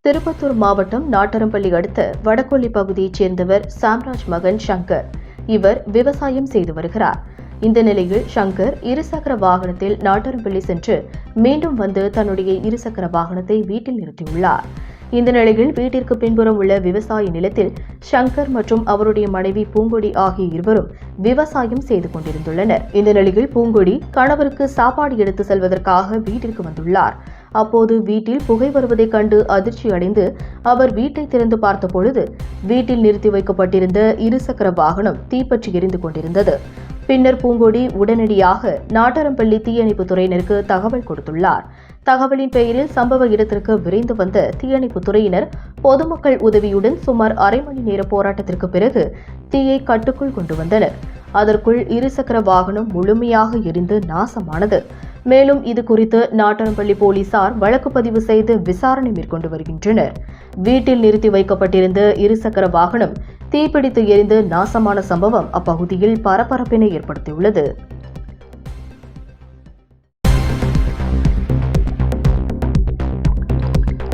திருப்பத்தூர் மாவட்டம் நாட்டரம்பள்ளி அடுத்த வடகொல்லி பகுதியைச் சேர்ந்தவர் சாம்ராஜ் மகன் சங்கர். இவர் விவசாயம் செய்து வருகிறார். இந்த நிலையில் சங்கர் இருசக்கர வாகனத்தில் நாட்டரம்பள்ளி சென்று மீண்டும் வந்து தன்னுடைய இருசக்கர வாகனத்தை வீட்டில் நிறுத்தியுள்ளார். இந்த நிலையில் வீட்டிற்கு பின்புறம் உள்ள விவசாய நிலத்தில் சங்கர் மற்றும் அவருடைய மனைவி பூங்கொடி ஆகிய இருவரும் விவசாயம் செய்து கொண்டிருந்துள்ளனர். இந்த நிலையில் பூங்கொடி கணவருக்கு சாப்பாடு எடுத்து செல்வதற்காக வீட்டிற்கு வந்துள்ளார். அப்போது வீட்டில் புகை வருவதைக் கண்டு அதிர்ச்சி அடைந்து அவர் வீட்டை திறந்து பார்த்த பொழுது வீட்டில் நிறுத்தி வைக்கப்பட்டிருந்த இருசக்கர வாகனம் தீப்பற்றி எரிந்து கொண்டிருந்தது. பின்னர் பூங்கொடி உடனடியாக நாட்டரம்பள்ளி தீயணைப்புத் துறையினருக்கு தகவல் கொடுத்துள்ளார். தகவலின் பெயரில் சம்பவ இடத்திற்கு விரைந்து வந்த தீயணைப்புத் துறையினர் பொதுமக்கள் உதவியுடன் சுமார் அரை மணி நேர போராட்டத்திற்கு பிறகு தீயை கட்டுக்குள் கொண்டு வந்தனர். அதற்குள் இருசக்கர வாகனம் முழுமையாக எரிந்து நாசமானது. மேலும் இது குறித்து நாட்டரம்பள்ளி போலீசார் வழக்கு பதிவு செய்து விசாரணை மேற்கொண்டு வருகின்றனர். வீட்டில் நிறுத்தி வைக்கப்பட்டிருந்த இருசக்கர வாகனம் தீப்பிடித்து எரிந்து நாசமான சம்பவம் அப்பகுதியில் பரபரப்பினை ஏற்படுத்தியுள்ளது.